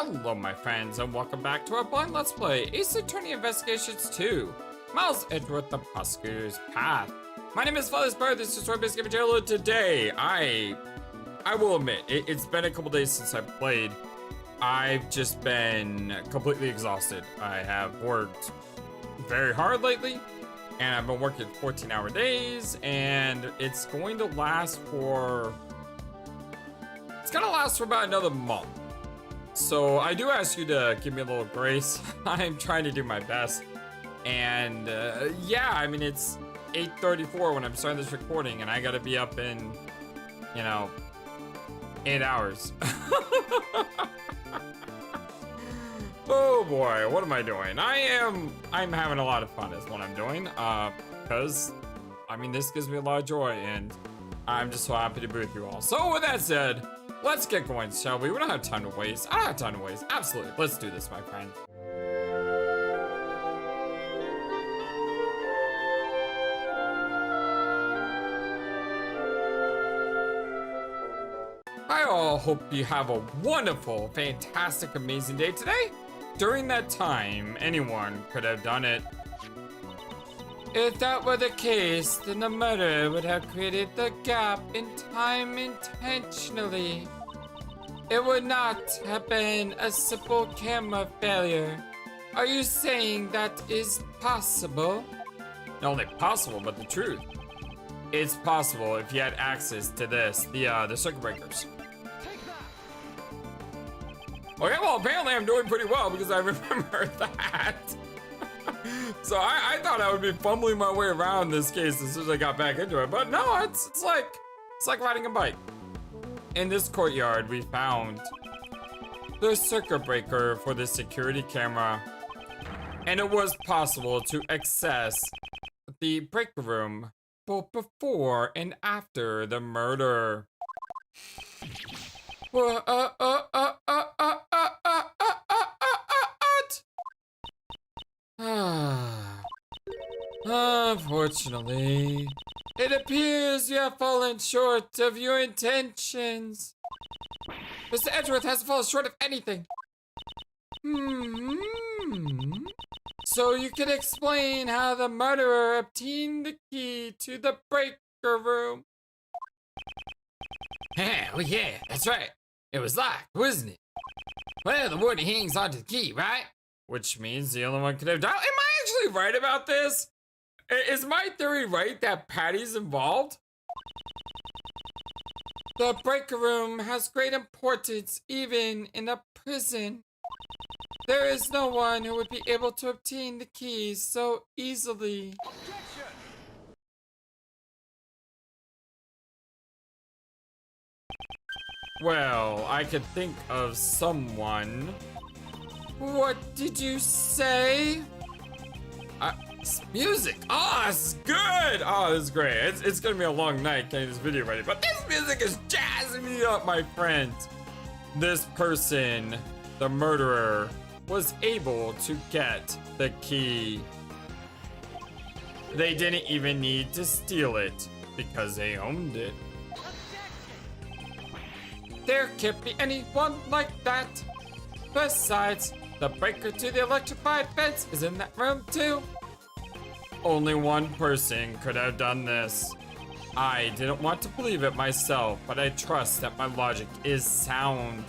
Hello my friends and welcome back to our blind let's play Ace Attorney Investigations 2 Miles Edgeworth, the Prosecutor's Path. My name is FlightlessBird, this is Roy's Game Jail. Today, I will admit, it's been a couple days since I've played. I've just been completely exhausted. I have worked very hard lately, and I've been working 14-hour days, and it's gonna last for about another month. So I do ask you to give me a little grace. I'm trying to do my best. And yeah, I mean, it's 8:34 when I'm starting this recording and I gotta be up in, 8 hours. Oh boy, what am I doing? I'm having a lot of fun is what I'm doing. Because, I mean, this gives me a lot of joy and I'm just so happy to be with you all. So with that said, let's get going, shall we? We don't have time to waste. I don't have time to waste. Absolutely. Let's do this, my friend. I all hope you have a wonderful, fantastic, amazing day today. During that time, anyone could have done it. If that were the case, then the murderer would have created the gap in time intentionally. It would not have been a simple camera failure. Are you saying that is possible? Not only possible, but the truth. It's possible if you had access to this, the circuit breakers. Okay, well, apparently I'm doing pretty well because I remember that. So I thought I would be fumbling my way around this case as soon as I got back into it, but no, it's like riding a bike. In this courtyard, we found the circuit breaker for the security camera, and it was possible to access the break room both before and after the murder. What? Unfortunately, it appears you have fallen short of your intentions. Mr. Edgeworth hasn't fallen short of anything. So you can explain how the murderer obtained the key to the breaker room. Oh yeah, that's right. It was locked, wasn't it? Well, the warden hangs onto the key, right? Which means the only one could have done. Am I actually right about this? Is my theory right that Patty's involved? The breaker room has great importance even in a prison. There is no one who would be able to obtain the keys so easily. Objection! Well, I could think of someone. What did you say? Music. Oh, it's good. Oh, this is great. It's gonna be a long night getting this video ready, but this music is jazzing me up, my friend. This person, the murderer, was able to get the key. They didn't even need to steal it because they owned it. There can't be anyone like that. Besides, the breaker to the electrified fence is in that room too. Only one person could have done this. I didn't want to believe it myself, but I trust that my logic is sound.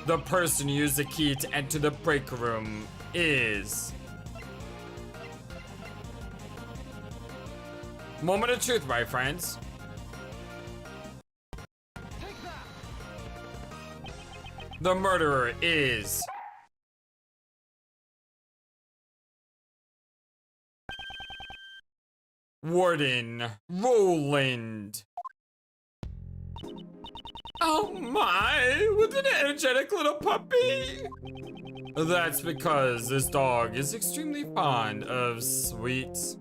The person who used the key to enter the breaker room is... Moment of truth, my friends. The murderer is... Warden Roland. Oh my, what an energetic little puppy. That's because this dog is extremely fond of sweets.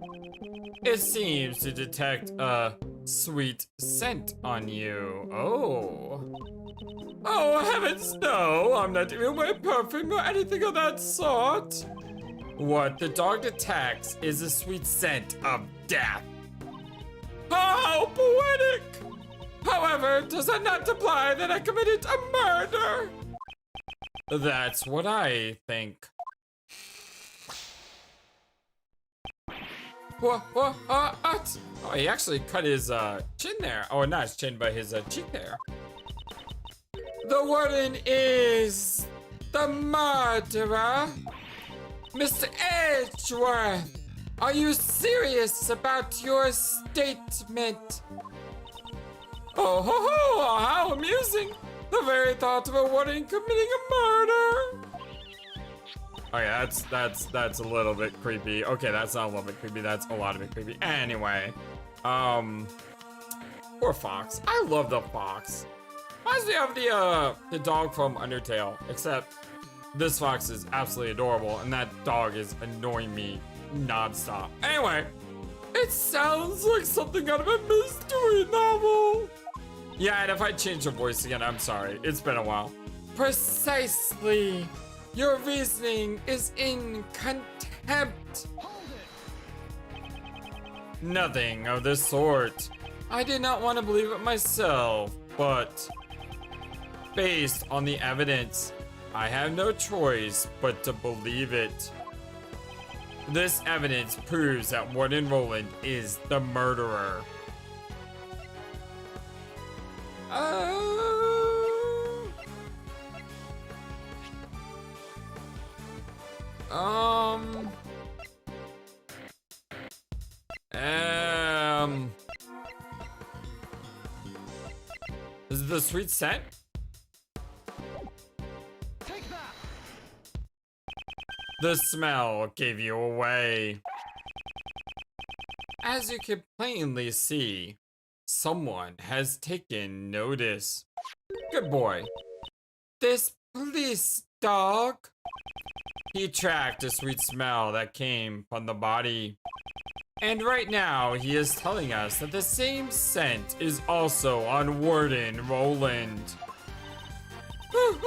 It seems to detect a sweet scent on you. Oh heavens no, I'm not even wearing perfume or anything of that sort. What the dog detects is a sweet scent of death. How poetic! However, does that not imply that I committed a murder? That's what I think. What? Oh, he actually cut his chin there. Oh, not his chin, but his cheek there. The Warden is the murderer. Mr. Edgeworth, are you serious about your statement? Oh ho ho, how amusing. The very thought of a Warden committing a murder. Okay, that's a little bit creepy. Okay, that's not a little bit creepy, that's a lot of it creepy. Anyway, poor fox. I love the fox. Reminds me of the dog from Undertale, except this fox is absolutely adorable, and that dog is annoying me non-stop. Anyway, it sounds like something out of a mystery novel. Yeah, and if I change your voice again, I'm sorry. It's been a while. Precisely. Your reasoning is in contempt. Nothing of the sort. I did not want to believe it myself, but based on the evidence, I have no choice but to believe it. This evidence proves that Warden Roland is the murderer. Is it the sweet scent? Take that. The smell gave you away. As you can plainly see, someone has taken notice. Good boy. This police dog. He tracked a sweet smell that came from the body. And right now, he is telling us that the same scent is also on Warden Roland. You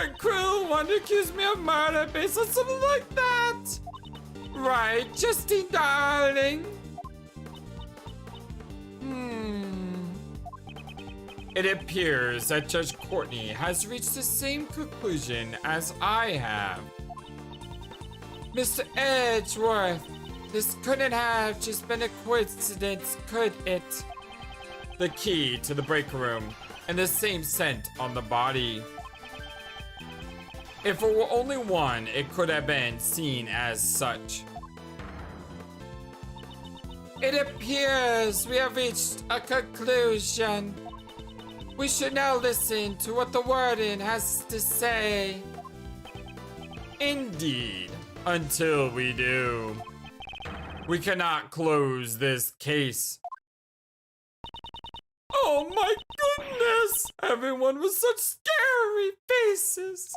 and Krill want to accuse me of murder based on something like that? Right, Justine, darling? It appears that Judge Courtney has reached the same conclusion as I have. Mr. Edgeworth, this couldn't have just been a coincidence, could it? The key to the break room and the same scent on the body. If it were only one, it could have been seen as such. It appears we have reached a conclusion. We should now listen to what the Warden has to say. Indeed, until we do, we cannot close this case. Oh my goodness! Everyone with such scary faces.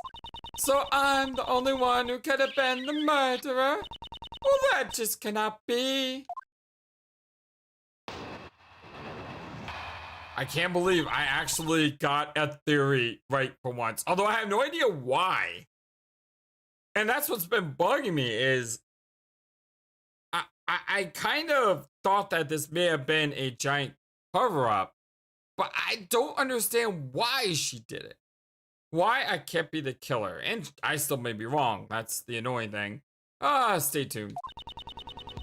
So I'm the only one who could have been the murderer? Well, that just cannot be. I can't believe I actually got a theory right for once. Although I have no idea why. And that's what's been bugging me is I kind of thought that this may have been a giant cover-up, but I don't understand why she did it. Why I can't be the killer. And I still may be wrong. That's the annoying thing. Stay tuned.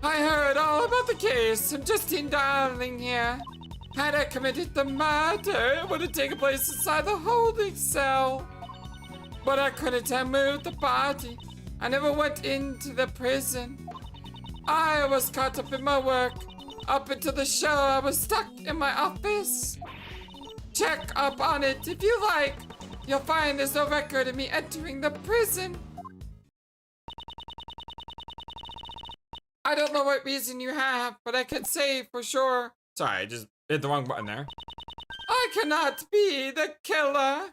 I heard all about the case. I'm Justine Darling here. Had I committed the murder, it would have taken place inside the holding cell. But I couldn't have moved the body. I never went into the prison. I was caught up in my work. Up until the show, I was stuck in my office. Check up on it if you like. You'll find there's no record of me entering the prison. I don't know what reason you have, but I can say for sure. Sorry, I just hit the wrong button there. I cannot be the killer.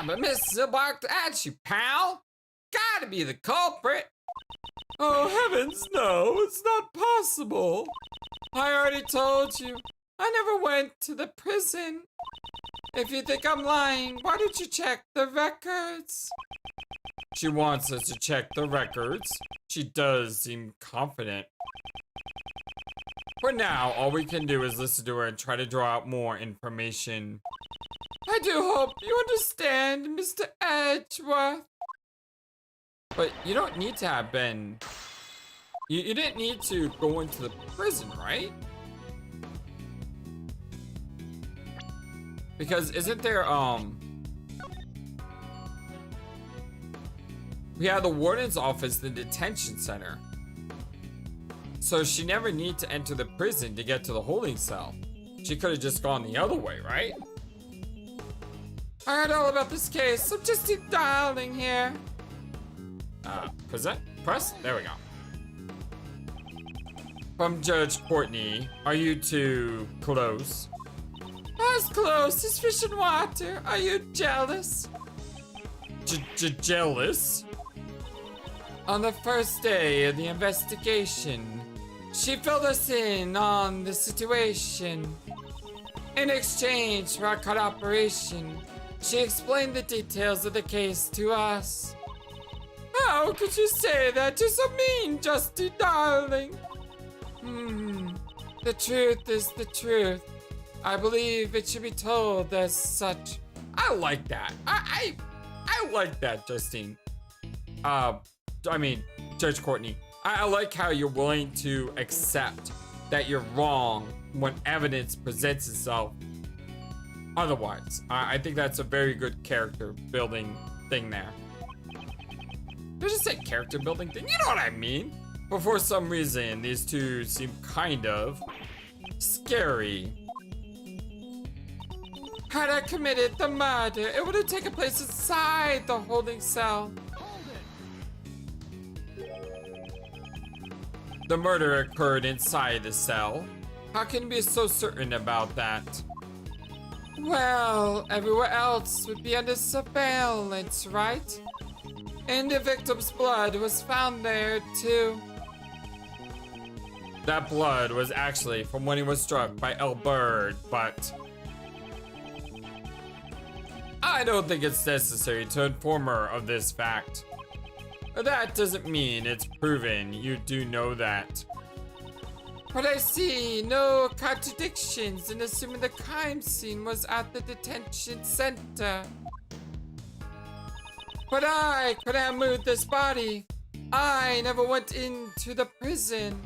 But Mrs. barked at you, pal. Gotta be the culprit. Oh, heavens, no, it's not possible. I already told you, I never went to the prison. If you think I'm lying, why don't you check the records? She wants us to check the records. She does seem confident. For now, all we can do is listen to her and try to draw out more information. I do hope you understand, Mr. Edgeworth. But you don't need to have been... You didn't need to go into the prison, right? Because isn't there, we have the warden's office, the detention center. So she never need to enter the prison to get to the holding cell. She could have just gone the other way, right? I heard all about this case. I'm just dialing here. Press? There we go. From Judge Courtney, are you too close? As close as fish in water. Are you jealous? Jealous? On the first day of the investigation, she filled us in on the situation. In exchange for our cooperation, she explained the details of the case to us. How could you say that? You're so mean, Justy, darling. The truth is the truth. I believe it should be told as such. I like that. I like that, Justine. Judge Courtney. I like how you're willing to accept that you're wrong when evidence presents itself otherwise. I think that's a very good character building thing there. Did I just say character building thing? You know what I mean? But for some reason, these two seem kind of scary. Had I committed the murder, it would have taken place inside the holding cell. The murder occurred inside the cell. How can you be so certain about that? Well, everywhere else would be under surveillance, right? And the victim's blood was found there, too. That blood was actually from when he was struck by Bird, but I don't think it's necessary to inform her of this fact. That doesn't mean it's proven you do know that. But I see no contradictions in assuming the crime scene was at the detention center. But I could have moved this body. I never went into the prison.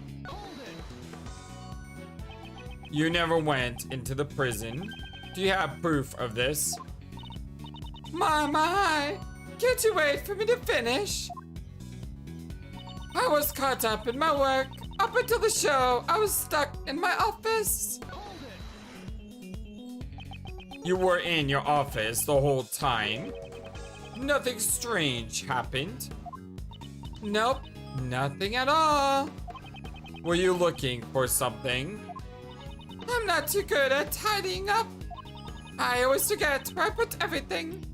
You never went into the prison? Do you have proof of this? My, can't you wait for me to finish? I was caught up in my work. Up until the show, I was stuck in my office. You were in your office the whole time? Nothing strange happened? Nope, nothing at all. Were you looking for something? I'm not too good at tidying up. I always forget where I put everything.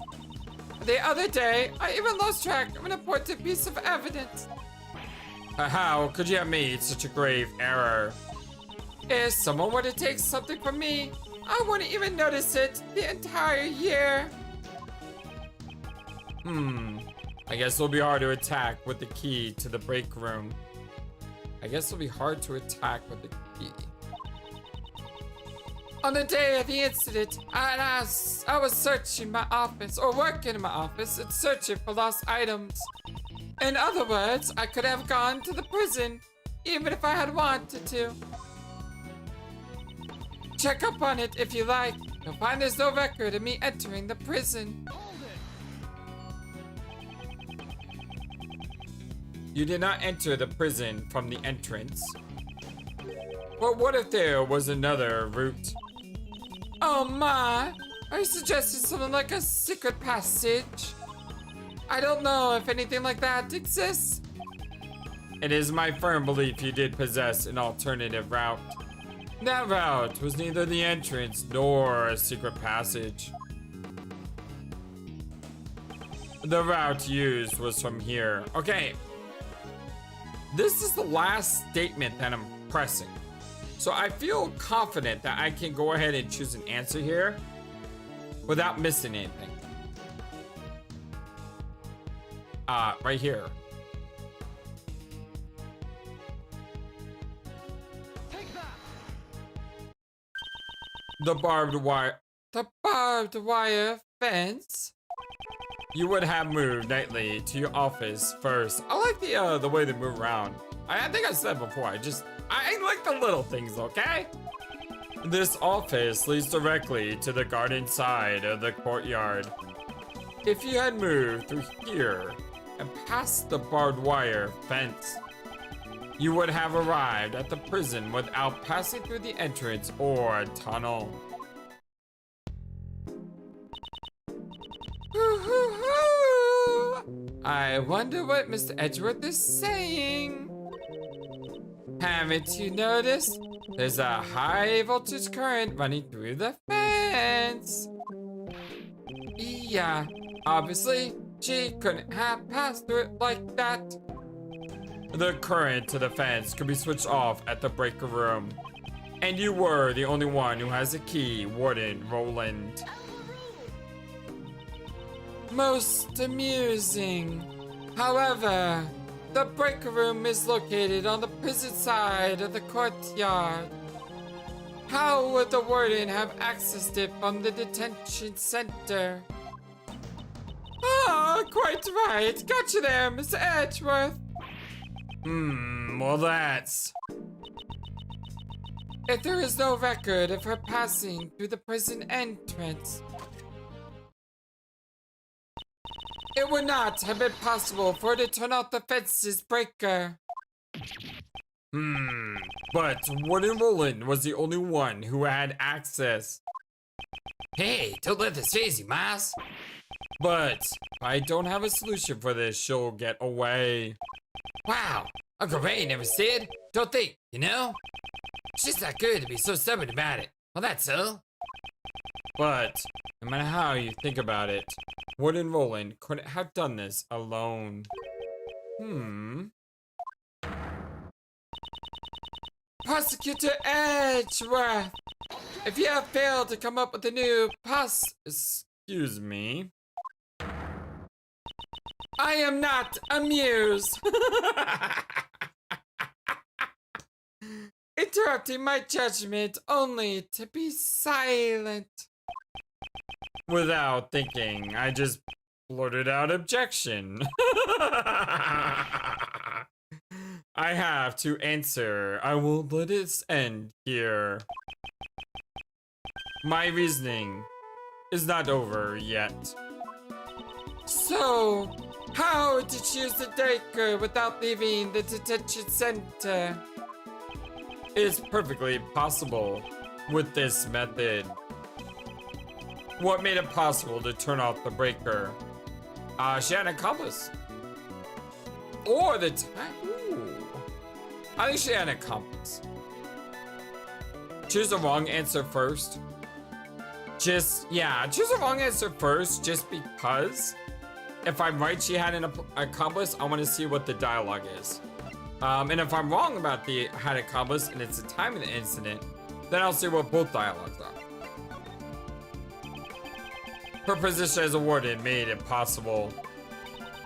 The other day, I even lost track of an important piece of evidence. How could you have made such a grave error? If someone were to take something from me, I wouldn't even notice it the entire year. I guess it'll be hard to attack with the key to the break room. I guess it'll be hard to attack with the key. On the day of the incident, I was searching my office, or working in my office, and searching for lost items. In other words, I could have gone to the prison, even if I had wanted to. Check up on it if you like. You'll find there's no record of me entering the prison. You did not enter the prison from the entrance. But what if there was another route? Oh my! Are you suggesting something like a secret passage? I don't know if anything like that exists. It is my firm belief you did possess an alternative route. That route was neither the entrance nor a secret passage. The route used was from here. Okay. This is the last statement that I'm pressing. So I feel confident that I can go ahead and choose an answer here without missing anything. Right here. The barbed wire. the barbed wire fence. You would have moved nightly to your office first. I like the way they move around. I think I said before, I like the little things, okay? This office leads directly to the garden side of the courtyard. If you had moved through here and past the barbed wire fence, you would have arrived at the prison without passing through the entrance or tunnel. I wonder what Mr. Edgeworth is saying. Haven't you noticed? There's a high voltage current running through the fence. Yeah, obviously, she couldn't have passed through it like that. The current to the fence could be switched off at the breaker room. And you were the only one who has a key, Warden Roland. Most amusing. However, the breaker room is located on the prison side of the courtyard. How would the warden have accessed it from the detention center? Ah, quite right. Got you there, Mr. Edgeworth. Well that's... If there is no record of her passing through the prison entrance, it would not have been possible for her to turn off the fence's breaker. But Warden Roland was the only one who had access. Hey, don't let this phase you, Miles. But I don't have a solution for this. She'll get away. Wow, Uncle Ray never said. Don't think, you know? She's not good to be so stubborn about it. Well, that's so. But no matter how you think about it, Warden Roland couldn't have done this alone. Prosecutor Edgeworth! If you have failed to come up with a new excuse me. I am not amused! Interrupting my judgment only to be silent. Without thinking, I just blurted out objection. I have to answer. I will let this end here. My reasoning is not over yet. So, how did you use the breaker without leaving the detention center? It's perfectly possible with this method. What made it possible to turn off the breaker? She had an accomplice. Or the time. I think she had an accomplice. Choose the wrong answer first. Choose the wrong answer first just because. If I'm right, she had an accomplice, I want to see what the dialogue is. And if I'm wrong about the had accomplice and it's the time of the incident, then I'll see what both dialogues are. Her position as a warden made it possible.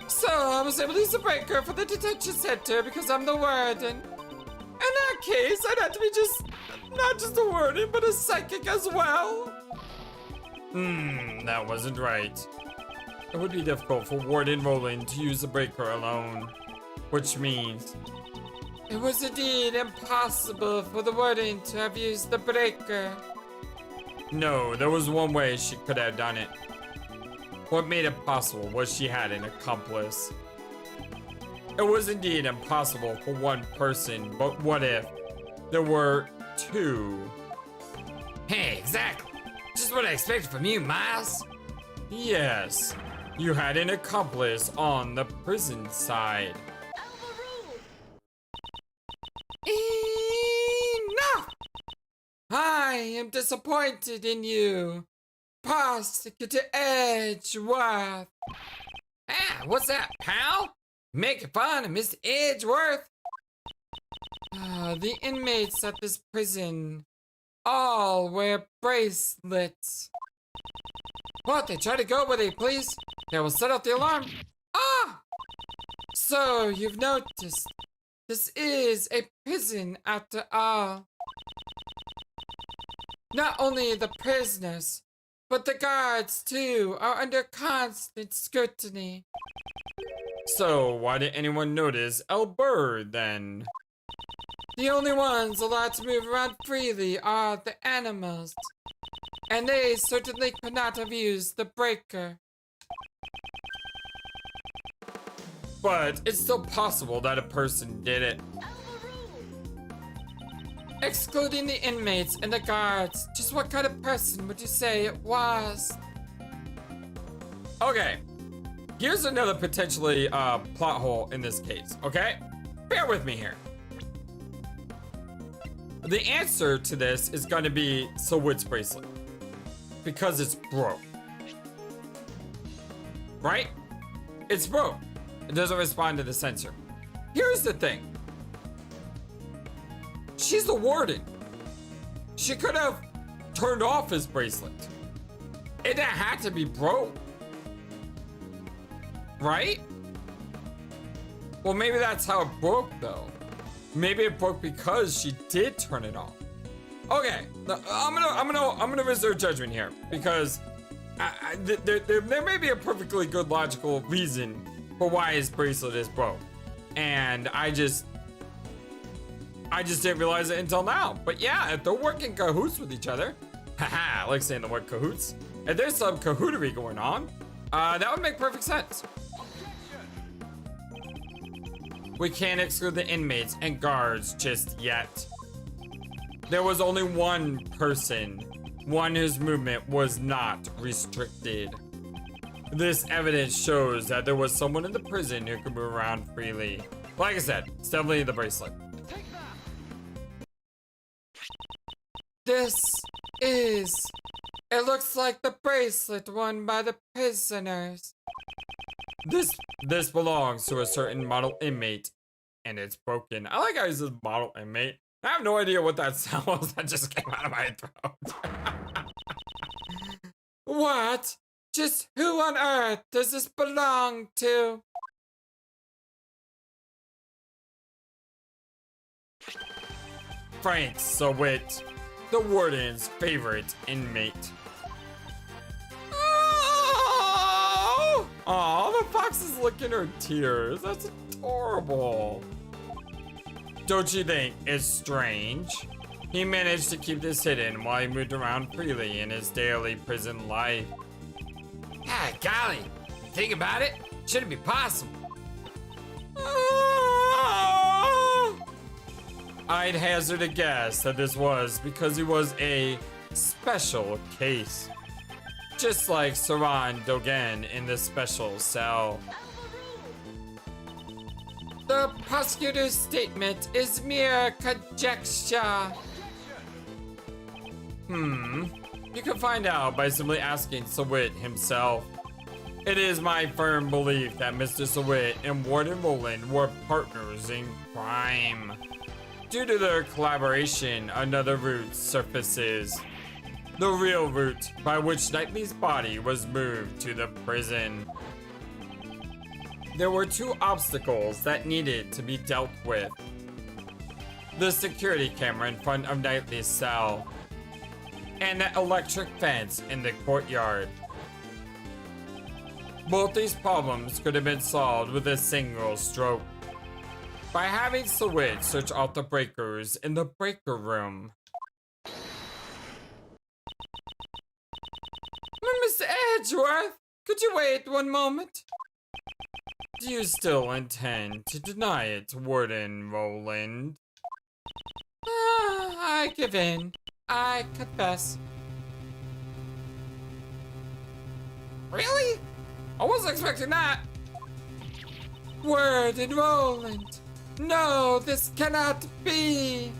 So I was able to use the breaker for the detention center because I'm the warden. In that case, I'd have to be not just a warden, but a psychic as well. That wasn't right. It would be difficult for Warden Roland to use the breaker alone, which means it was indeed impossible for the warden to have used the breaker. No, there was one way she could have done it. What made it possible was she had an accomplice. It was indeed impossible for one person, but what if there were two? Hey, exactly. Just what I expected from you, Miles. Yes, you had an accomplice on the prison side. Enough! I am disappointed in you, Prosecutor Edgeworth. Ah, what's that, pal? Making fun of Mr. Edgeworth? The inmates at this prison all wear bracelets. What, they try to go where they please? They will set off the alarm. Ah! So, you've noticed, this is a prison after all. Not only the prisoners, But the guards, too, are under constant scrutiny. So, why did anyone notice Bird then? The only ones allowed to move around freely are the animals. And they certainly could not have used the breaker. But it's still possible that a person did it. Excluding the inmates and the guards, just what kind of person would you say it was? Okay, here's another potentially plot hole in this case, okay? Bear with me here. The answer to this is going to be Sawit's bracelet. Because it's broke. Right? It's broke. It doesn't respond to the sensor. Here's the thing. She's the warden. She could have turned off his bracelet. It didn't have to be broke. Right? Well, maybe that's how it broke, though. Maybe it broke because she did turn it off. Okay, I'm gonna reserve judgment here because there may be a perfectly good logical reason for why his bracelet is broke, and I just didn't realize it until now. But yeah, if they're working cahoots with each other, haha, I like saying the word cahoots. If there's some cahootery going on, that would make perfect sense. We can't exclude the inmates and guards just yet. There was only one person, one whose movement was not restricted. This evidence shows that there was someone in the prison who could move around freely. Like I said, it's definitely the bracelet. It looks like the bracelet worn by the prisoners. This belongs to a certain model inmate, and it's broken. I like how he says model inmate. I have no idea what that sound was that just came out of my throat. What? Just who on earth does this belong to? Frank Sawit, the warden's favorite inmate. Oh, the fox is licking her tears. That's adorable. Don't you think it's strange? He managed to keep this hidden while he moved around freely in his daily prison life. Ah, golly, think about it, shouldn't be possible. I'd hazard a guess that this was because he was a special case. Just like Saran Dogen in the special cell. The prosecutor's statement is mere conjecture. You can find out by simply asking Sawit himself. It is my firm belief that Mr. Sawit and Warden Roland were partners in crime. Due to their collaboration, another route surfaces. The real route by which Knightley's body was moved to the prison. There were two obstacles that needed to be dealt with. The security camera in front of Knightley's cell, and the electric fence in the courtyard. Both these problems could have been solved with a single stroke. By having Sawit search out the breakers in the breaker room. Mr. Edgeworth, could you wait one moment? Do you still intend to deny it, Warden Roland? I give in. I confess. Really? I wasn't expecting that. Warden Roland. No, this cannot be.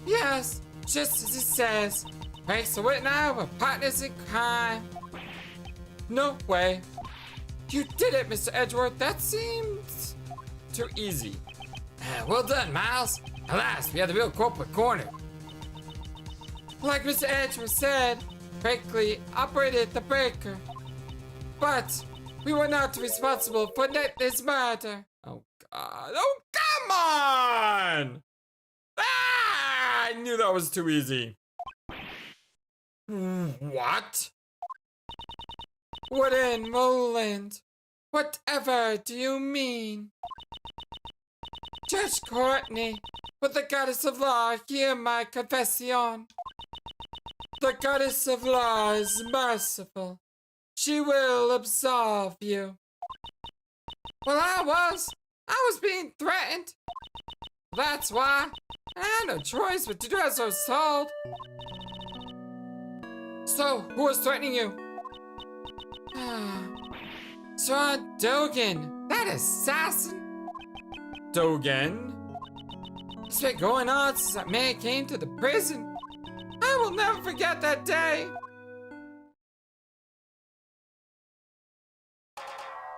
Yes, just as it says. Frank Sawit and I were partners in crime. No way. You did it, Mr. Edgeworth. That seems too easy. Well done, Miles. At last, we have the real culprit cornered. Like Mr. Edgeworth said, frankly, operated the breaker. But we were not responsible for Knightley's murder. Oh, God. Oh, come on! Ah! I knew that was too easy. What? Warden Roland, whatever do you mean? Judge Courtney, with the goddess of law, hear my confession. The goddess of law is merciful. She will absolve you. Well, I was being threatened. That's why I had no choice but to do as I was told. So, who was threatening you? Sir Dogen, that assassin. Dogen? It's been going on since that man came to the prison. I will never forget that day.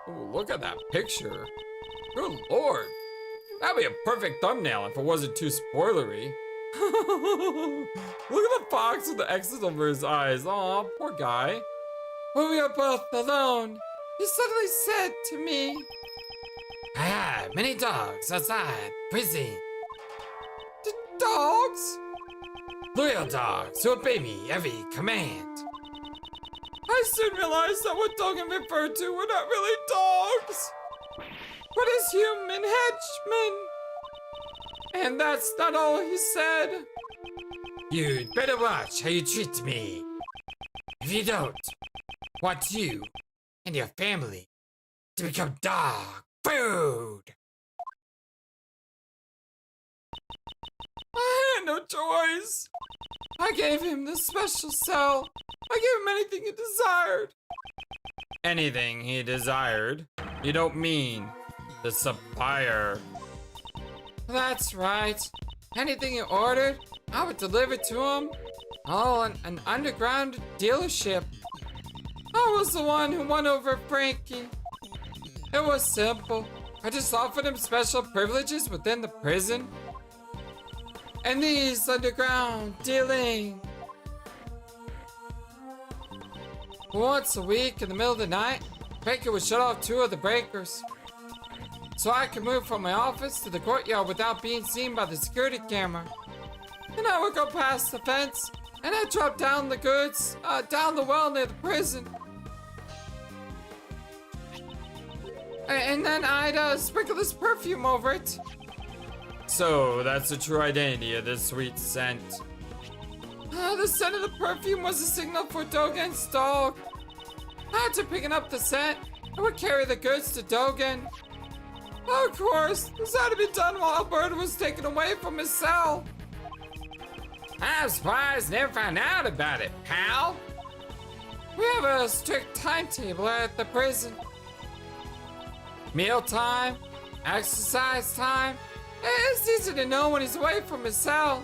Ooh, look at that picture. Good lord. That'd be a perfect thumbnail if it wasn't too spoilery. Look at the fox with the X's over his eyes. Aw, poor guy. When we were both alone, he suddenly said to me, I had many dogs outside prison. Dogs? Loyal dogs who obey me every command. I soon realized that what Dogen referred to were not really dogs, but his human henchmen. And that's not all he said. You'd better watch how you treat me. If you don't, want you and your family to become dog food. I had no choice. I gave him the special cell. I gave him anything he desired. Anything he desired? You don't mean the supplier. That's right. Anything he ordered, I would deliver to him. Oh, an underground dealership. I was the one who won over Frankie. It was simple. I just offered him special privileges within the prison. And these underground dealing. Once a week in the middle of the night, Frankie would shut off 2 of the breakers. So I could move from my office to the courtyard without being seen by the security camera. And I would go past the fence, and I'd drop down the goods, down the well near the prison. And then I'd sprinkle this perfume over it. So that's the true identity of this sweet scent. The scent of the perfume was a signal for Dogen's dog. After picking up the scent, I would carry the goods to Dogen. Of course, this had to be done while Bird was taken away from his cell. I'm surprised I never found out about it, pal. We have a strict timetable at the prison. Meal time, exercise time. It's easy to know when he's away from his cell.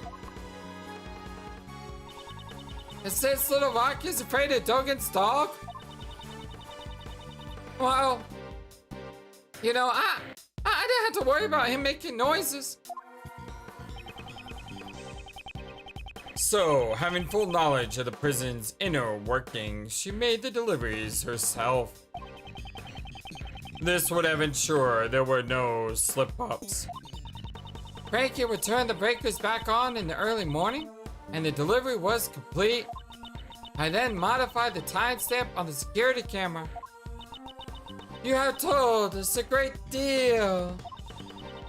And since Little Rocky's afraid of Dogen's dog, well, you know, I didn't have to worry about him making noises. So, having full knowledge of the prison's inner workings, she made the deliveries herself. This would have ensured there were no slip-ups. Frankie would turn the breakers back on in the early morning, and the delivery was complete. I then modified the timestamp on the security camera. You have told us a great deal.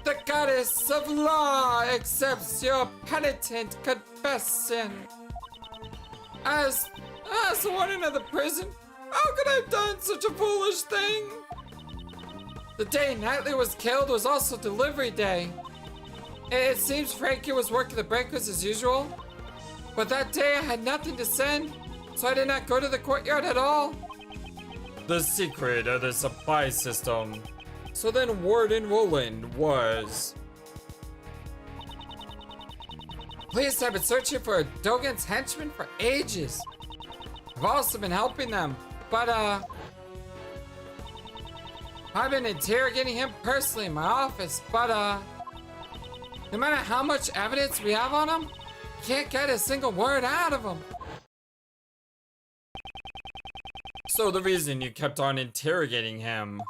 The goddess of law accepts your penitent confession. As the warden of the prison, how could I have done such a foolish thing? The day Knightley was killed was also delivery day. It seems Frankie was working the breakers as usual, but that day I had nothing to send, so I did not go to the courtyard at all. The secret of the supply system. So then Warden Roland was. Police have been searching for Dogen's henchmen for ages. I've also been helping them, but I've been interrogating him personally in my office, but no matter how much evidence we have on him, can't get a single word out of him. So the reason you kept on interrogating him?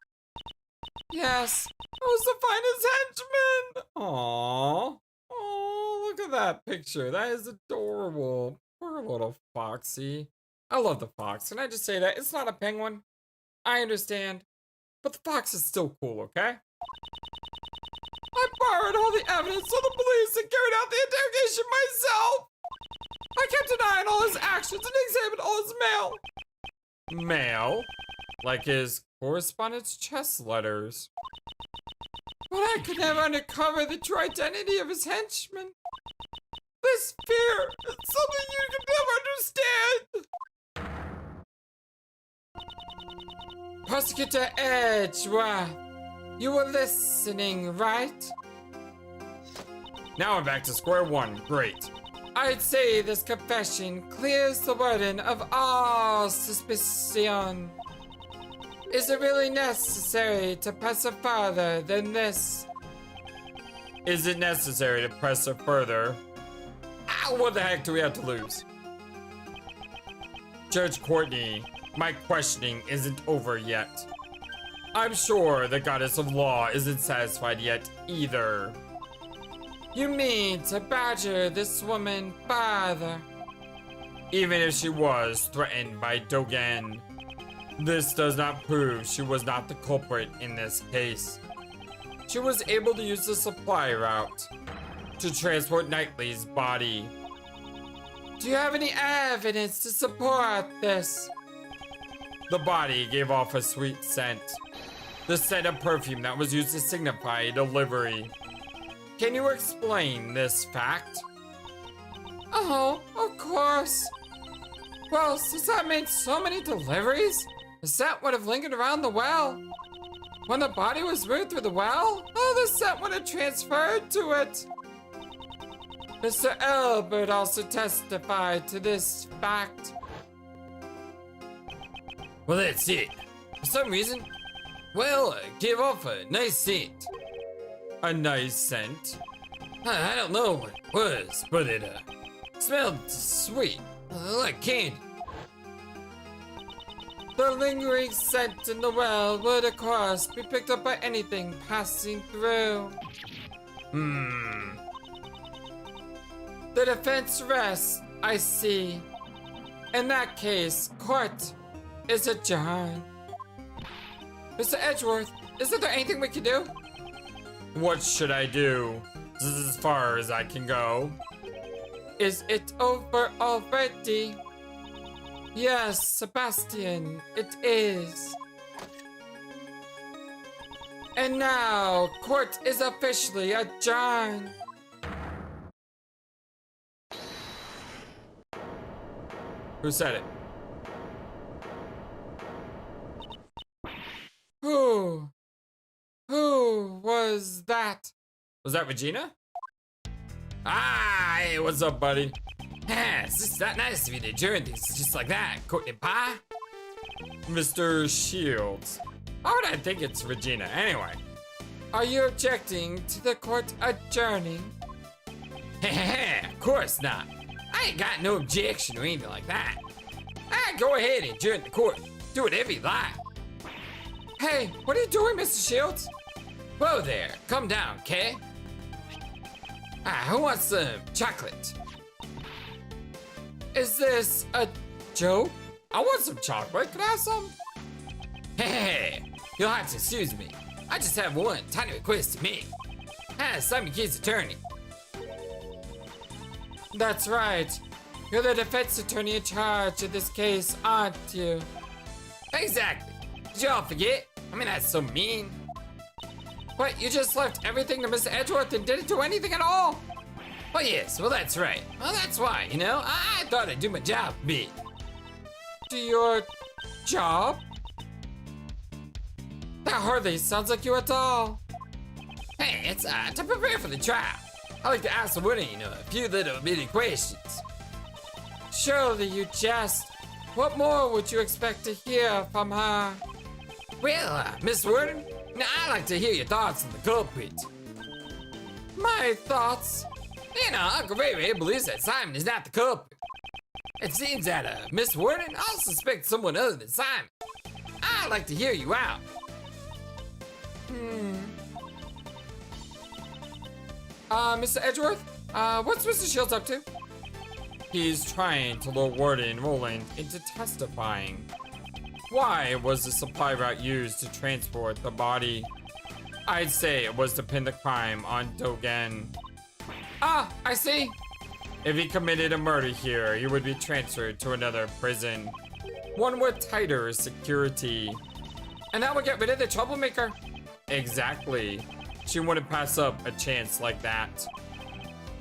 Yes, I was to find his henchman. Aww. Oh, look at that picture. That is adorable. Poor little Foxy. I love the fox. Can I just say that? It's not a penguin. I understand. But the fox is still cool, okay? I borrowed all the evidence from the police and carried out the interrogation myself. I kept denying all his actions and examined all his mail. Mail? Like his correspondence chess letters. But I could never uncover the true identity of his henchmen. This fear is something you can never understand. Prosecutor Edgeworth, you were listening, right? Now we're back to square one. Great. I'd say this confession clears the Warden of all suspicion. Is it really necessary to press her further than this? Is it necessary to press her further? What the heck do we have to lose? Judge Courtney, my questioning isn't over yet. I'm sure the goddess of law isn't satisfied yet either. You mean to badger this woman further? Even if she was threatened by Dogen, this does not prove she was not the culprit in this case. She was able to use the supply route to transport Knightley's body. Do you have any evidence to support this? The body gave off a sweet scent. The scent of perfume that was used to signify delivery. Can you explain this fact? Oh, of course. Well, since I made so many deliveries, the scent would have lingered around the well. When the body was moved through the well, the scent would have transferred to it. Mr. Albert also testified to this fact. Well, that's it. For some reason, gave off a nice scent. A nice scent? I don't know what it was, but it smelled sweet, like candy. The lingering scent in the well would, of course, be picked up by anything passing through. The defense rests, I see. In that case, court is adjourned. Mr. Edgeworth, isn't there anything we can do? What should I do? This is as far as I can go. Is it over already? Yes, Sebastian, it is. And now, court is officially adjourned. Who said it? Who was that? Was that Regina? Hey, what's up, buddy? It's just not nice of you to adjourn things just like that, Courtney Pie. Mr. Shields. How would I think it's Regina? Anyway. Are you objecting to the court adjourning? Of course not. I ain't got no objection or anything like that. Go ahead and adjourn the court. Do whatever you like. Hey, what are you doing, Mr. Shields? Whoa there, calm down, Kay. Who wants some chocolate? Is this a joke? I want some chocolate. Can I have some? Hey, you'll have to excuse me. I just have one tiny request to make. I'm your kid's attorney. That's right. You're the defense attorney in charge of this case, aren't you? Exactly. Did y'all forget? I mean, that's so mean. What, you just left everything to Mr. Edgeworth and didn't do anything at all? Well, yes, well, that's right. Well, that's why, you know, I thought I'd do my job a bit. Do your job? That hardly sounds like you at all. Hey, it's to prepare for the trial. I like to ask the Warden, you know, a few little bitty questions. Surely you jest. What more would you expect to hear from her? Well, Miss Warden, now I'd like to hear your thoughts on the culprit. My thoughts? You know, Uncle Ray Ray believes that Simon is not the culprit. It seems that, Miss Warden also suspects someone other than Simon. I'd like to hear you out. Mr. Edgeworth, what's Mr. Shields up to? He's trying to lure Warden Roland into testifying. Why was the supply route used to transport the body? I'd say it was to pin the crime on Dogen. Ah, I see. If he committed a murder here, he would be transferred to another prison. One with tighter security. And that would get rid of the troublemaker. Exactly. She wouldn't pass up a chance like that.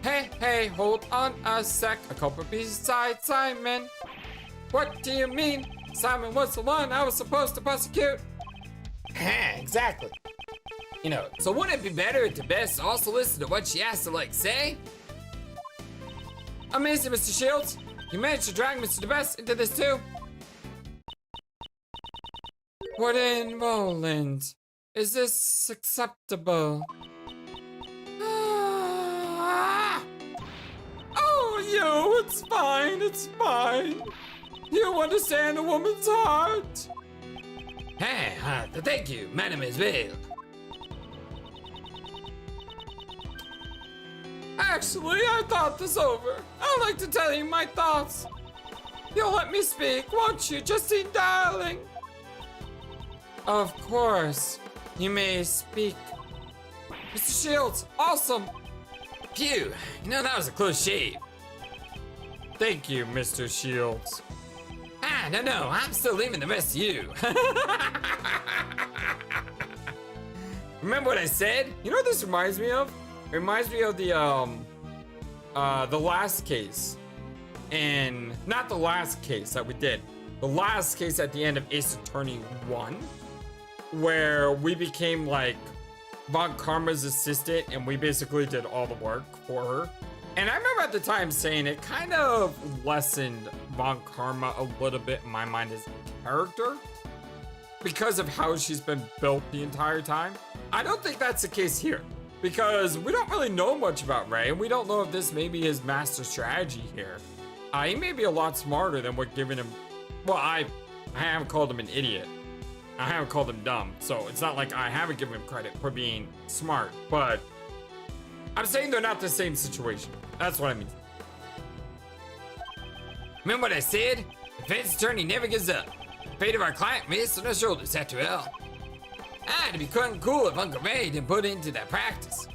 Hey, hold on a sec. A culprit beside Simon. What do you mean? Simon was the one I was supposed to prosecute. Exactly. You know, so wouldn't it be better at the best to also listen to what she has to, like, say? Amazing, Mr. Shields. You managed to drag Mr. DeBest into this too. Warden Roland, is this acceptable? Oh, you, it's fine. You understand a woman's heart. Thank you, mademoiselle. Actually, I thought this over. I'd like to tell you my thoughts. You'll let me speak, won't you, Justine, darling? Of course. You may speak. Mr. Shields, awesome. Phew, you know, that was a close shave. Thank you, Mr. Shields. No, I'm still leaving the rest of you. Remember what I said? You know what this reminds me of? It reminds me of the last case. And not the last case that we did. The last case at the end of Ace Attorney 1. Where we became like Von Karma's assistant and we basically did all the work for her. And I remember at the time saying it kind of lessened Von Karma a little bit in my mind as a character because of how she's been built the entire time. I don't think that's the case here because we don't really know much about Ray and we don't know if this may be his master strategy here. He may be a lot smarter than we're giving him. Well, I haven't called him an idiot. I haven't called him dumb, so it's not like I haven't given him credit for being smart, but I'm saying they're not the same situation. That's what I mean. Remember what I said? The defense attorney never gives up. The fate of our client rests on our shoulders, after all. It'd be quite cool if Uncle Ray didn't put it into that practice.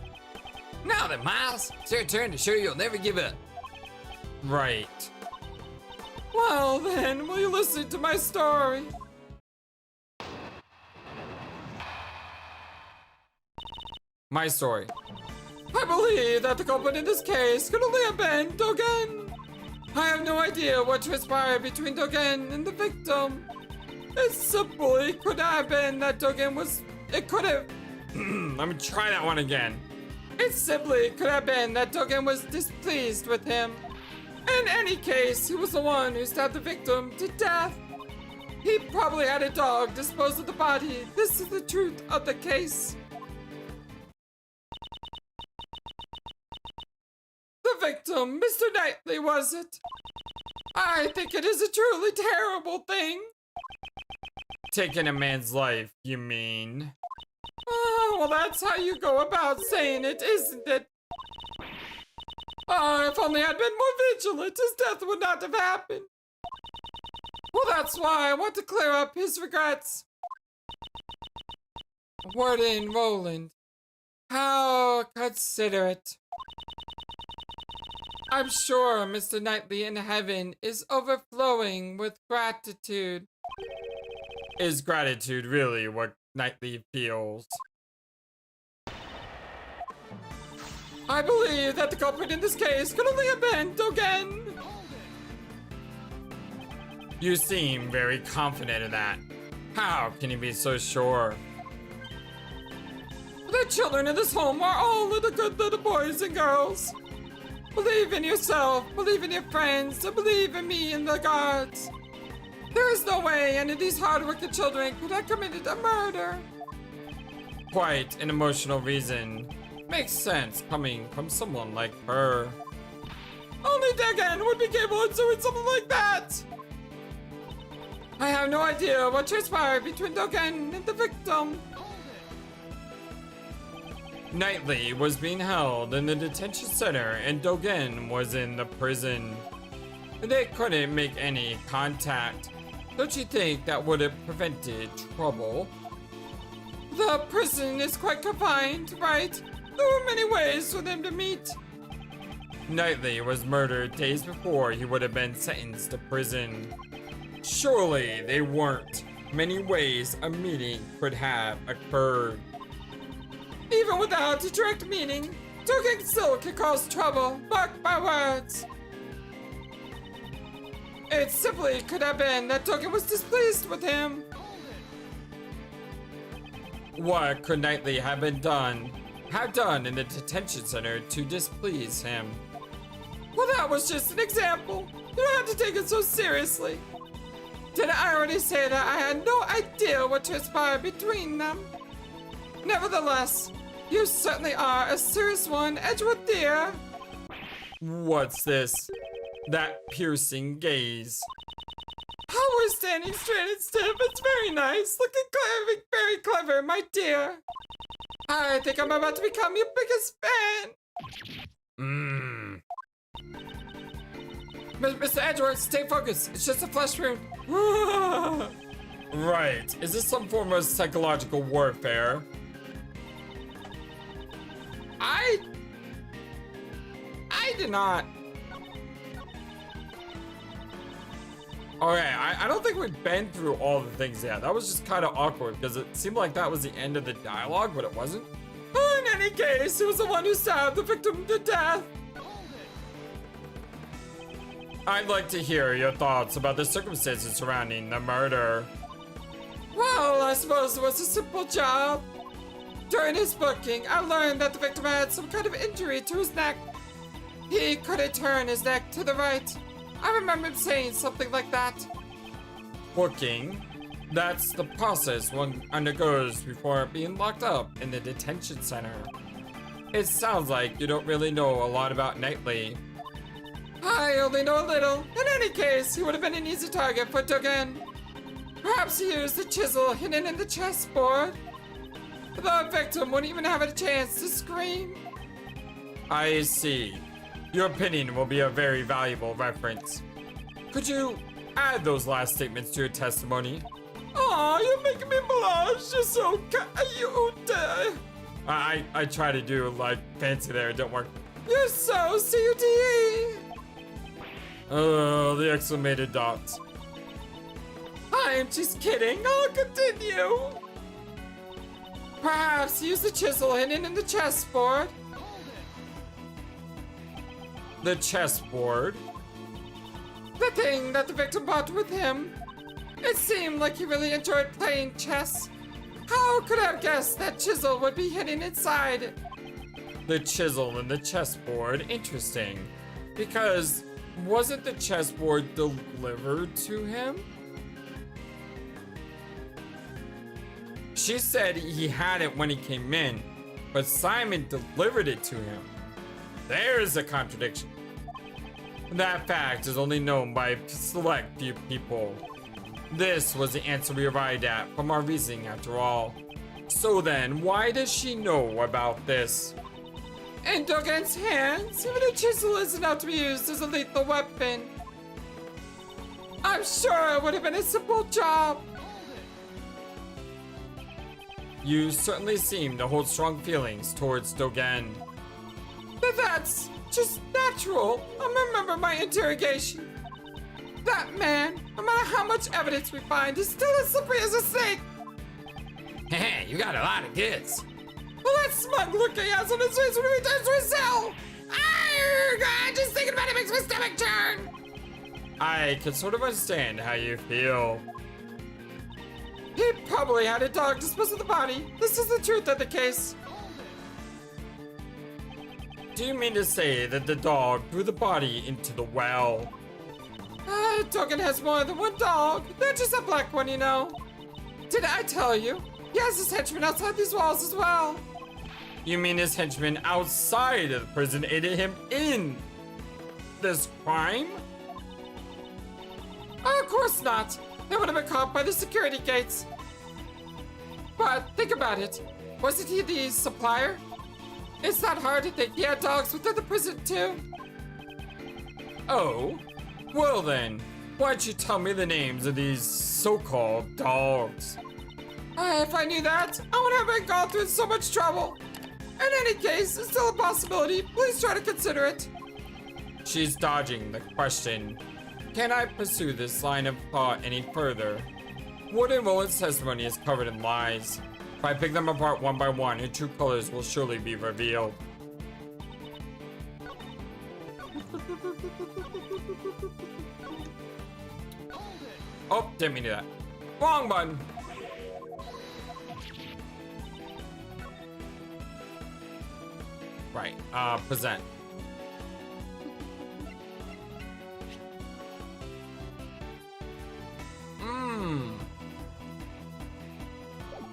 Now then, Miles, it's your turn to show you'll never give up. Right. Well then, will you listen to my story? My story. I believe that the culprit in this case could only have been Dogen. I have no idea what transpired between Dogen and the victim. It simply could have been that Dogen was... It could have... Let me try that one again. It simply could have been that Dogen was displeased with him. In any case, he was the one who stabbed the victim to death. He probably had a dog dispose of the body. This is the truth of the case. The victim, Mr. Knightley, was it? I think it is a truly terrible thing. Taking a man's life, you mean? Oh, well, that's how you go about saying it, isn't it? Oh, if only I'd been more vigilant, his death would not have happened. Well, that's why I want to clear up his regrets. Warden Roland, how considerate. I'm sure Mr. Knightley in heaven is overflowing with gratitude. Is gratitude really what Knightley feels? I believe that the culprit in this case could only have been Dogen. You seem very confident of that. How can you be so sure? The children in this home are all good little boys and girls. Believe in yourself, believe in your friends, and believe in me and the guards. There is no way any of these hard-working children could have committed a murder. Quite an emotional reason. Makes sense coming from someone like her. Only Dogen would be capable of doing something like that. I have no idea what transpired between Dogen and the victim. Knightley was being held in the detention center and Dogen was in the prison. They couldn't make any contact. Don't you think that would have prevented trouble? The prison is quite confined, right? There were many ways for them to meet. Knightley was murdered days before he would have been sentenced to prison. Surely they weren't many ways a meeting could have occurred. Even without a direct meaning, talking still can cause trouble. Mark my words. It simply could have been that Token was displeased with him. What could Knightley have done in the detention center to displease him? Well, that was just an example. You don't have to take it so seriously. Didn't I already say that I had no idea what transpired between them? Nevertheless, you certainly are a serious one, Edgeworth dear. What's this? That piercing gaze. How we're standing straight and stiff, it's very nice. Looking clever, very clever, my dear. I think I'm about to become your biggest fan. Mr. Edgeworth, stay focused. It's just a flesh wound. Right. Is this some form of psychological warfare? I did not. Okay, I don't think we've been through all the things yet. That was just kind of awkward because it seemed like that was the end of the dialogue, but it wasn't. In any case, it was the one who stabbed the victim to death. I'd like to hear your thoughts about the circumstances surrounding the murder. Well, I suppose it was a simple job. During his booking, I learned that the victim had some kind of injury to his neck. He couldn't turn his neck to the right. I remember him saying something like that. Booking? That's the process one undergoes before being locked up in the detention center. It sounds like you don't really know a lot about Knightley. I only know a little. In any case, he would have been an easy target for Dogen. Perhaps he used the chisel hidden in the chessboard. The victim wouldn't even have a chance to scream. I see. Your opinion will be a very valuable reference. Could you add those last statements to your testimony? Aw, you're making me blush. You're so cute. I try to do like fancy there, it don't work. You're so CUTE. Oh, the exclamated dots. I'm just kidding. I'll continue. Perhaps use the chisel hidden in the chessboard. The chessboard? The thing that the victim brought with him. It seemed like he really enjoyed playing chess. How could I have guessed that chisel would be hidden inside? The chisel in the chessboard? Interesting. Because wasn't the chessboard delivered to him? She said he had it when he came in, but Simon delivered it to him. There's a contradiction. That fact is only known by a select few people. This was the answer we arrived at from our reasoning after all. So then, why does she know about this? In Dogen's hands, even a chisel isn't enough to be used as a lethal weapon. I'm sure it would have been a simple job. You certainly seem to hold strong feelings towards Dogen. But that's just natural. I remember my interrogation. That man, no matter how much evidence we find, is still as slippery as a snake. Hey, you got a lot of goods. Well, that smug look he has on his face when he returns to his cell. God, just thinking about it makes my stomach turn. I can sort of understand how you feel. He probably had a dog dispose of the body. This is the truth of the case. Do you mean to say that the dog threw the body into the well? Dogen has more than one dog. They're just a black one, you know. Did I tell you? He has his henchmen outside these walls as well. You mean his henchmen outside of the prison aided him in this crime? Of course not. They would have been caught by the security gates. But think about it. Wasn't he the supplier? It's not hard to think he had dogs within the prison too. Oh? Well then, why don't you tell me the names of these so-called dogs? If I knew that, I wouldn't have been gone through so much trouble. In any case, it's still a possibility. Please try to consider it. She's dodging the question. Can I pursue this line of thought any further? Warden Roland's testimony is covered in lies. If I pick them apart one by one, her true colors will surely be revealed. Oh, didn't mean to do that. Wrong button. Right, present.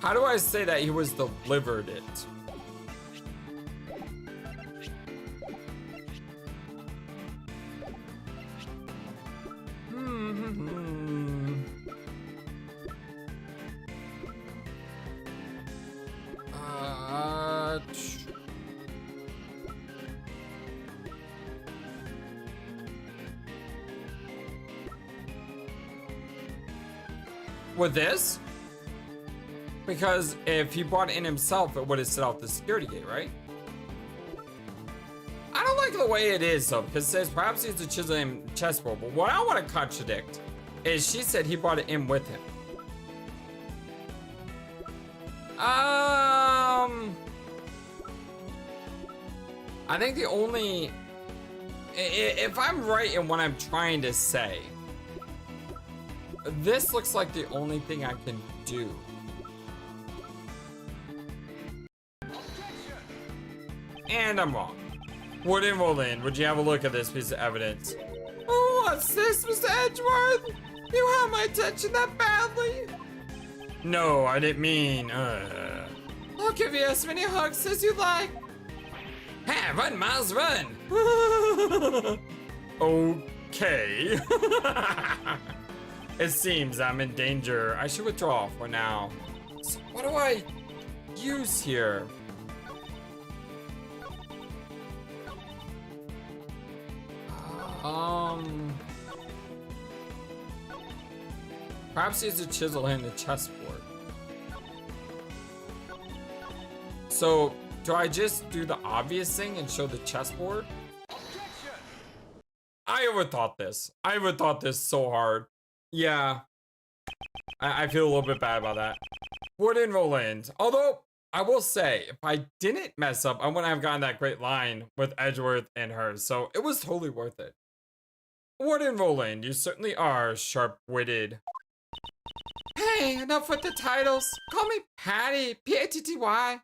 How do I say that he was delivered it? With this? Because if he brought it in himself, it would have set off the security gate, right? I don't like the way it is though, because it says perhaps he's a chiseling chessboard, but what I want to contradict is she said he brought it in with him. I think the only, if I'm right in what I'm trying to say, this looks like the only thing I can do. And I'm wrong. Warden Roland, would you have a look at this piece of evidence? Oh, what's this, Mr. Edgeworth? You have my attention that badly? No, I didn't mean, I'll give you as many hugs as you like. Hey, run, Miles, run! Okay. It seems I'm in danger. I should withdraw for now. So what do I use here? Perhaps he's a chisel in the chessboard. So, do I just do the obvious thing and show the chessboard? I overthought this. I overthought this so hard. Yeah. I feel a little bit bad about that. Warden Roland. Although, I will say, if I didn't mess up, I wouldn't have gotten that great line with Edgeworth and her. So, it was totally worth it. Warden Roland, you certainly are sharp-witted. Hey, enough with the titles. Call me Patty. P-A-T-T-Y.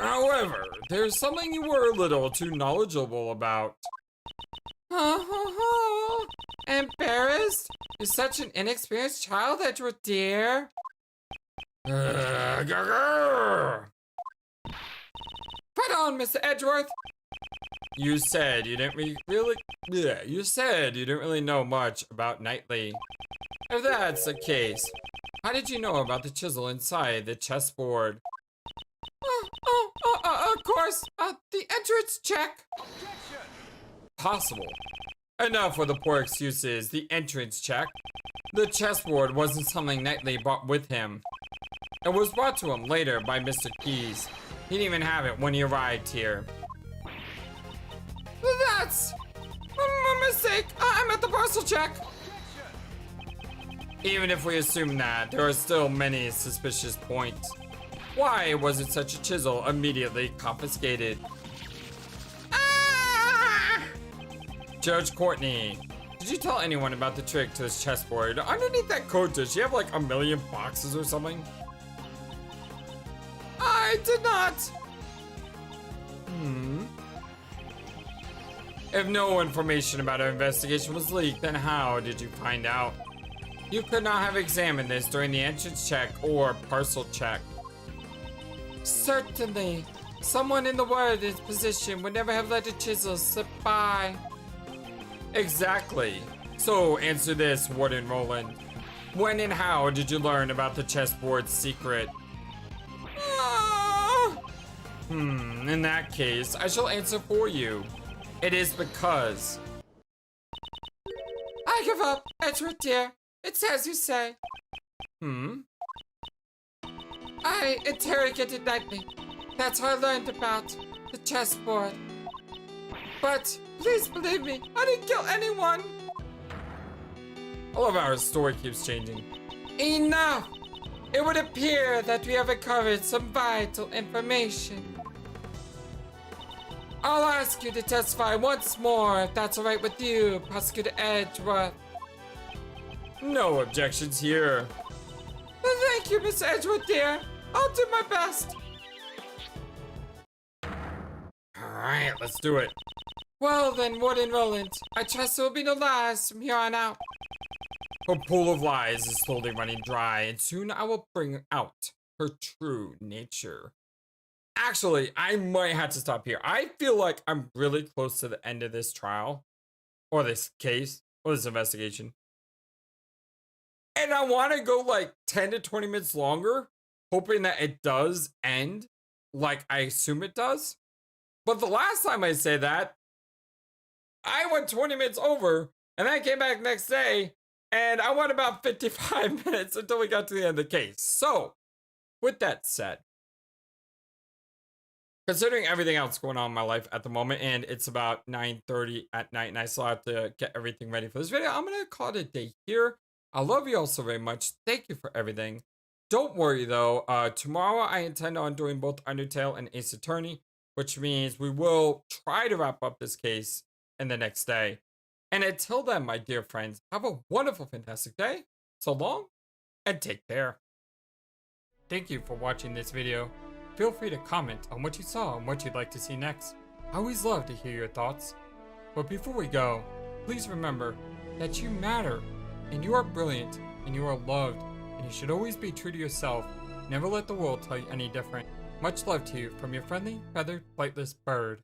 However, there's something you were a little too knowledgeable about. Embarrassed? You're such an inexperienced child, Edgeworth, dear. Put on, Mr. Edgeworth. You said you didn't really know much about Knightley. If that's the case, how did you know about the chisel inside the chessboard? Of course, the entrance check. Possible. Enough with the poor excuses. The entrance check. The chessboard wasn't something Knightley brought with him. It was brought to him later by Mr. Keys. He didn't even have it when he arrived here. That's a mistake. I'm at the parcel check. Even if we assume that, there are still many suspicious points. Why wasn't such a chisel immediately confiscated? Judge Courtney, did you tell anyone about the trick to his chessboard? Underneath that coat, does she have like a million boxes or something? I did not. If no information about our investigation was leaked, then how did you find out? You could not have examined this during the entrance check or parcel check. Certainly. Someone in the Warden's position would never have let a chisel slip by. Exactly. So answer this, Warden Roland. When and how did you learn about the chessboard's secret? In that case, I shall answer for you. it is because... I give up, Edgeworth dear. It's as you say. I interrogated nightly. That's how I learned about the chessboard. But please believe me, I didn't kill anyone. I love how our story keeps changing. Enough! It would appear that we have uncovered some vital information. I'll ask you to testify once more if that's alright with you, Prosecutor Edgeworth. No objections here. Well, thank you, Miss Edgeworth dear. I'll do my best. Alright, let's do it. Well then, Warden Roland, I trust there will be no lies from here on out. Her pool of lies is slowly running dry, and soon I will bring out her true nature. Actually, I might have to stop here. I feel like I'm really close to the end of this trial, or this case, or this investigation. And I want to go like 10 to 20 minutes longer, hoping that it does end like I assume it does. But the last time I say that, I went 20 minutes over, and then I came back next day, and I went about 55 minutes until we got to the end of the case. So, with that said, considering everything else going on in my life at the moment, and it's about 9:30 at night, and I still have to get everything ready for this video, I'm going to call it a day here. I love you all so very much. Thank you for everything. Don't worry, though. Tomorrow, I intend on doing both Undertale and Ace Attorney, which means we will try to wrap up this case in the next day. And until then, my dear friends, have a wonderful, fantastic day. So long, and take care. Thank you for watching this video. Feel free to comment on what you saw and what you'd like to see next. I always love to hear your thoughts. But before we go, please remember that you matter, and you are brilliant, and you are loved, and you should always be true to yourself. Never let the world tell you any different. Much love to you from your friendly, feathered, flightless bird.